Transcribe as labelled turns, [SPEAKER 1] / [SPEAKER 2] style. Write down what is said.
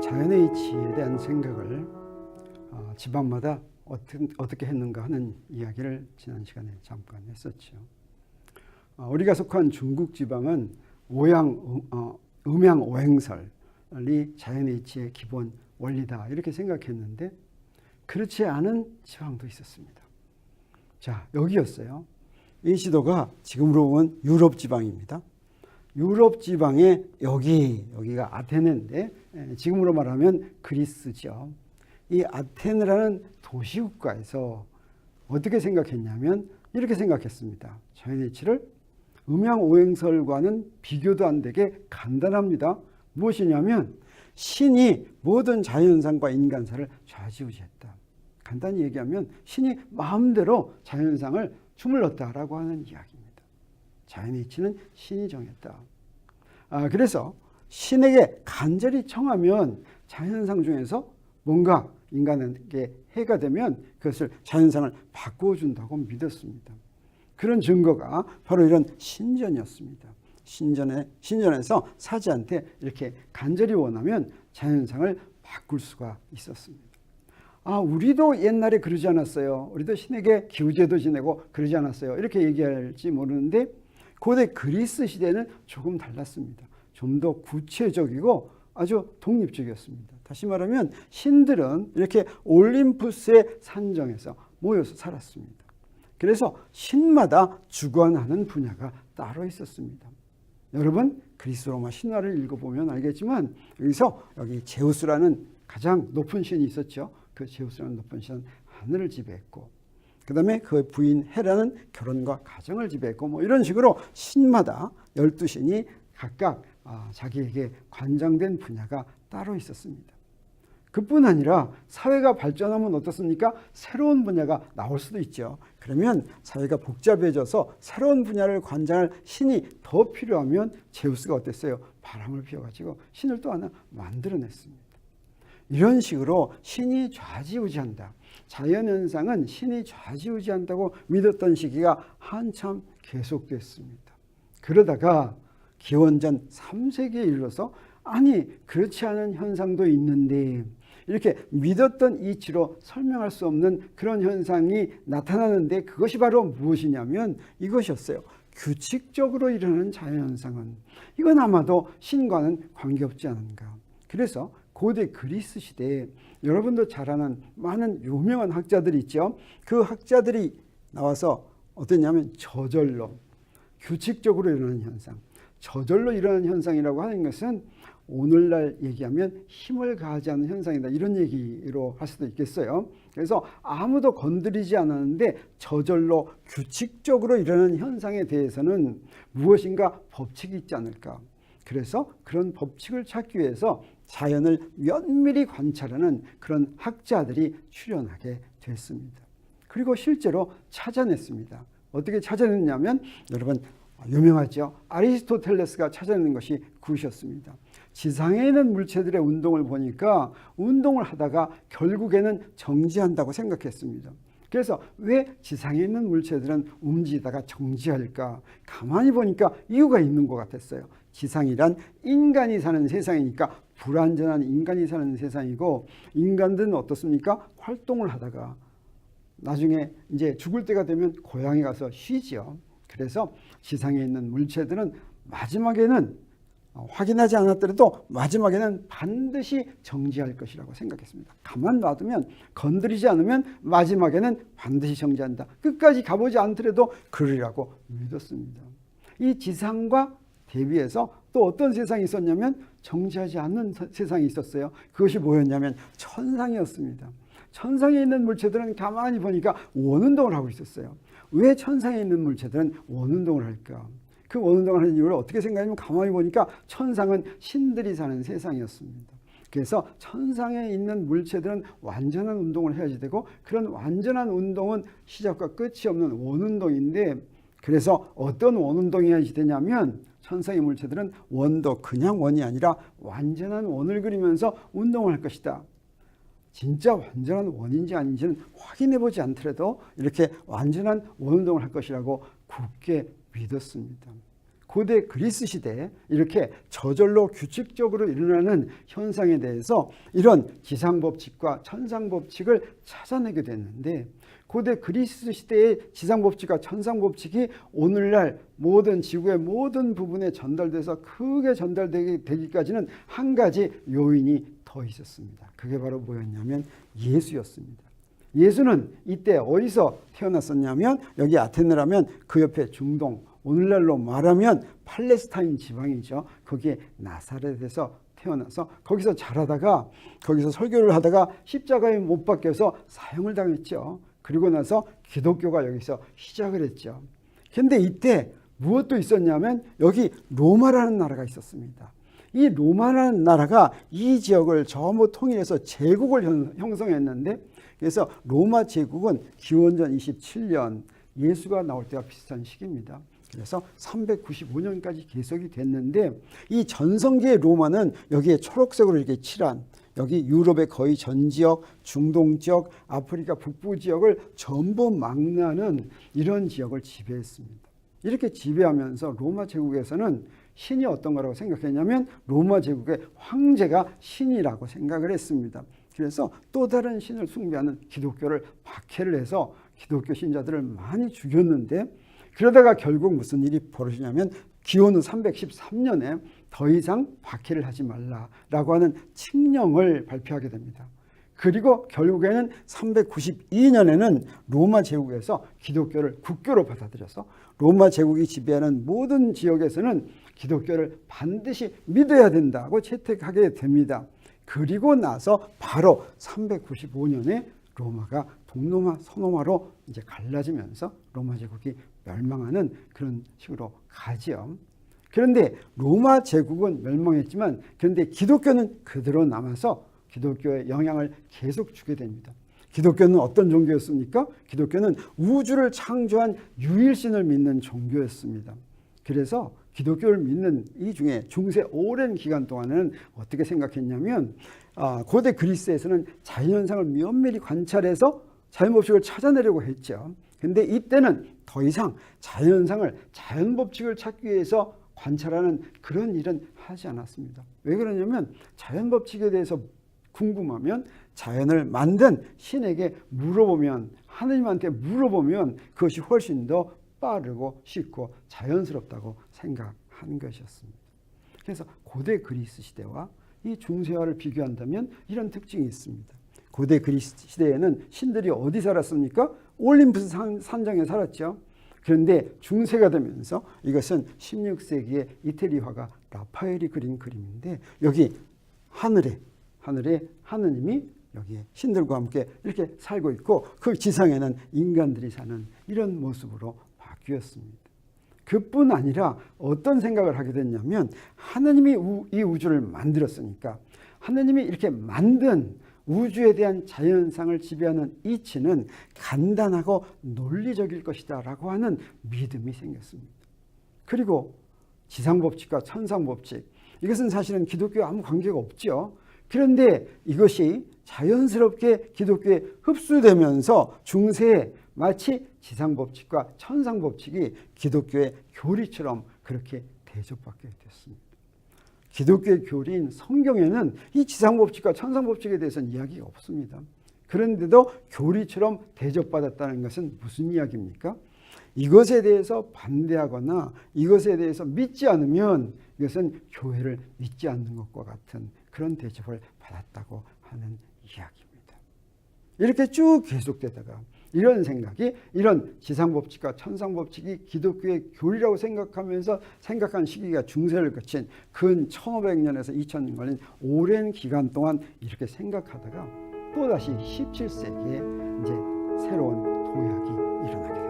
[SPEAKER 1] 자연의 이치에 대한 생각을 지방마다 어떻게 했는가 하는 이야기를 지난 시간에 잠깐 했었죠. 우리가 속한 중국 지방은 음양 오행설이 자연의 이치의 기본 원리다 이렇게 생각했는데 그렇지 않은 지방도 있었습니다. 자, 여기였어요. 이 지도가 지금으로 보면 유럽 지방입니다. 유럽 지방의 여기가 아테네인데 지금으로 말하면 그리스죠. 이 아테네라는 도시국가에서 어떻게 생각했냐면 이렇게 생각했습니다. 자연의 이치를 음양오행설과는 비교도 안 되게 간단합니다. 무엇이냐면 신이 모든 자연현상과 인간사를 좌지우지했다. 간단히 얘기하면 신이 마음대로 자연현상을 주물렀다라고 하는 이야기입니다. 자연의 이치는 신이 정했다. 그래서 신에게 간절히 청하면 자연현상 중에서 뭔가 인간에게 해가 되면 그것을 자연현상을 바꿔준다고 믿었습니다. 그런 증거가 바로 이런 신전이었습니다. 신전에서 사지한테 이렇게 간절히 원하면 자연현상을 바꿀 수가 있었습니다. 우리도 옛날에 그러지 않았어요. 우리도 신에게 기우제도 지내고 그러지 않았어요. 이렇게 얘기할지 모르는데 고대 그리스 시대는 조금 달랐습니다. 좀 더 구체적이고 아주 독립적이었습니다. 다시 말하면 신들은 이렇게 올림푸스의 산정에서 모여서 살았습니다. 그래서 신마다 주관하는 분야가 따로 있었습니다. 여러분 그리스 로마 신화를 읽어보면 알겠지만 여기 제우스라는 가장 높은 신이 있었죠. 그 제우스라는 높은 신은 하늘을 지배했고 그 다음에 그 부인 헤라는 결혼과 가정을 지배했고 이런 식으로 신마다 12신이 각각 자기에게 관장된 분야가 따로 있었습니다. 그뿐 아니라 사회가 발전하면 어떻습니까? 새로운 분야가 나올 수도 있죠. 그러면 사회가 복잡해져서 새로운 분야를 관장할 신이 더 필요하면 제우스가 어땠어요? 바람을 피워가지고 신을 또 하나 만들어냈습니다. 이런 식으로 신이 좌지우지한다. 자연현상은 신이 좌지우지한다고 믿었던 시기가 한참 계속됐습니다. 그러다가 기원전 3세기에 이르러서 그렇지 않은 현상도 있는데 이렇게 믿었던 이치로 설명할 수 없는 그런 현상이 나타나는데 그것이 바로 무엇이냐면 이것이었어요. 규칙적으로 일어나는 자연현상은 이건 아마도 신과는 관계없지 않은가. 그래서 고대 그리스 시대에 여러분도 잘 아는 많은 유명한 학자들이 있죠. 그 학자들이 나와서 어떠냐면 저절로 규칙적으로 일어나는 현상. 저절로 일어나는 현상이라고 하는 것은 오늘날 얘기하면 힘을 가하지 않는 현상이다. 이런 얘기로 할 수도 있겠어요. 그래서 아무도 건드리지 않았는데 저절로 규칙적으로 일어나는 현상에 대해서는 무엇인가 법칙이 있지 않을까. 그래서 그런 법칙을 찾기 위해서 자연을 면밀히 관찰하는 그런 학자들이 출연하게 됐습니다. 그리고 실제로 찾아냈습니다. 어떻게 찾아냈냐면 여러분 유명하죠. 아리스토텔레스가 찾아낸 것이 그것이었습니다. 지상에 있는 물체들의 운동을 보니까 운동을 하다가 결국에는 정지한다고 생각했습니다. 그래서 왜 지상에 있는 물체들은 움직이다가 정지할까? 가만히 보니까 이유가 있는 것 같았어요. 지상이란 인간이 사는 세상이니까 불완전한 인간이 사는 세상이고 인간들은 어떻습니까? 활동을 하다가 나중에 이제 죽을 때가 되면 고향에 가서 쉬지요. 그래서 지상에 있는 물체들은 마지막에는 확인하지 않았더라도 마지막에는 반드시 정지할 것이라고 생각했습니다. 가만 놔두면 건드리지 않으면 마지막에는 반드시 정지한다. 끝까지 가보지 않더라도 그러리라고 믿었습니다. 이 지상과 대비해서 또 어떤 세상이 있었냐면 정지하지 않는 세상이 있었어요. 그것이 뭐였냐면 천상이었습니다. 천상에 있는 물체들은 가만히 보니까 원운동을 하고 있었어요. 왜 천상에 있는 물체들은 원운동을 할까? 그 원운동을 하는 이유를 어떻게 생각하면 가만히 보니까 천상은 신들이 사는 세상이었습니다. 그래서 천상에 있는 물체들은 완전한 운동을 해야지 되고 그런 완전한 운동은 시작과 끝이 없는 원운동인데 그래서 어떤 원운동이 해야지 되냐면 천상의 물체들은 원도 그냥 원이 아니라 완전한 원을 그리면서 운동을 할 것이다. 진짜 완전한 원인지 아닌지는 확인해보지 않더라도 이렇게 완전한 원운동을 할 것이라고 굳게 믿었습니다. 고대 그리스 시대에 이렇게 저절로 규칙적으로 일어나는 현상에 대해서 이런 지상법칙과 천상법칙을 찾아내게 됐는데, 고대 그리스 시대의 지상법칙과 천상법칙이 오늘날 모든 지구의 모든 부분에 전달돼서 크게 전달되기까지는 한 가지 요인이 더 있었습니다. 그게 바로 뭐였냐면 예수였습니다. 예수는 이때 어디서 태어났었냐면, 여기 아테네라면 그 옆에 중동, 오늘날로 말하면 팔레스타인 지방이죠. 거기에 나사렛에서 태어나서 거기서 자라다가 거기서 설교를 하다가 십자가에 못 박혀서 사형을 당했죠. 그리고 나서 기독교가 여기서 시작을 했죠. 그런데 이때 무엇도 있었냐면 여기 로마라는 나라가 있었습니다. 이 로마라는 나라가 이 지역을 전부 통일해서 제국을 형성했는데, 그래서 로마 제국은 기원전 27년 예수가 나올 때와 비슷한 시기입니다. 그래서 395년까지 계속이 됐는데, 이 전성기의 로마는 여기에 초록색으로 이렇게 칠한, 여기 유럽의 거의 전 지역, 중동 지역, 아프리카 북부 지역을 전부 망라는 이런 지역을 지배했습니다. 이렇게 지배하면서 로마 제국에서는 신이 어떤 거라고 생각했냐면 로마 제국의 황제가 신이라고 생각을 했습니다. 그래서 또 다른 신을 숭배하는 기독교를 박해를 해서 기독교 신자들을 많이 죽였는데, 그러다가 결국 무슨 일이 벌어지냐면 기원후 313년에 더 이상 박해를 하지 말라라고 하는 칙령을 발표하게 됩니다. 그리고 결국에는 392년에는 로마 제국에서 기독교를 국교로 받아들여서 로마 제국이 지배하는 모든 지역에서는 기독교를 반드시 믿어야 된다고 채택하게 됩니다. 그리고 나서 바로 395년에 로마가 동로마, 서로마로 이제 갈라지면서 로마 제국이 멸망하는 그런 식으로 가죠. 그런데 로마 제국은 멸망했지만, 그런데 기독교는 그대로 남아서 기독교의 영향을 계속 주게 됩니다. 기독교는 어떤 종교였습니까? 기독교는 우주를 창조한 유일신을 믿는 종교였습니다. 그래서 기독교를 믿는 이 중에 중세 오랜 기간 동안은 어떻게 생각했냐면, 고대 그리스에서는 자연현상을 면밀히 관찰해서 자연법칙을 찾아내려고 했죠. 근데 이때는 더 이상 자연현상을, 자연법칙을 찾기 위해서 관찰하는 그런 일은 하지 않았습니다. 왜 그러냐면 자연법칙에 대해서 궁금하면 자연을 만든 신에게 물어보면, 하느님한테 물어보면 그것이 훨씬 더 빠르고 쉽고 자연스럽다고 생각한 것이었습니다. 그래서 고대 그리스 시대와 이 중세화를 비교한다면 이런 특징이 있습니다. 고대 그리스 시대에는 신들이 어디 살았습니까? 올림푸스 산정에 살았죠. 그런데 중세가 되면서 이것은 16세기의 이태리 화가 라파엘이 그린 그림인데, 여기 하늘에 하느님이 여기에 신들과 함께 이렇게 살고 있고, 그 지상에는 인간들이 사는 이런 모습으로 바뀌었습니다. 그뿐 아니라 어떤 생각을 하게 됐냐면, 하느님이 이 우주를 만들었으니까 하느님이 이렇게 만든 우주에 대한 자연상을 지배하는 이치는 간단하고 논리적일 것이다 라고 하는 믿음이 생겼습니다. 그리고 지상법칙과 천상법칙, 이것은 사실은 기독교와 아무 관계가 없죠. 그런데 이것이 자연스럽게 기독교에 흡수되면서 중세에 마치 지상법칙과 천상법칙이 기독교의 교리처럼 그렇게 대접받게 됐습니다. 기독교의 교리인 성경에는 이 지상법칙과 천상법칙에 대해서는 이야기가 없습니다. 그런데도 교리처럼 대접받았다는 것은 무슨 이야기입니까? 이것에 대해서 반대하거나 이것에 대해서 믿지 않으면 이것은 교회를 믿지 않는 것과 같은 그런 대접을 받았다고 하는 이야기입니다. 이렇게 쭉 계속되다가 이런 생각이, 이런 지상법칙과 천상법칙이 기독교의 교리라고 생각하면서 생각한 시기가 중세를 거친 근 1500년에서 2000년 걸린 오랜 기간 동안 이렇게 생각하다가 또다시 17세기에 이제 새로운 도약이 일어나게 됩니다.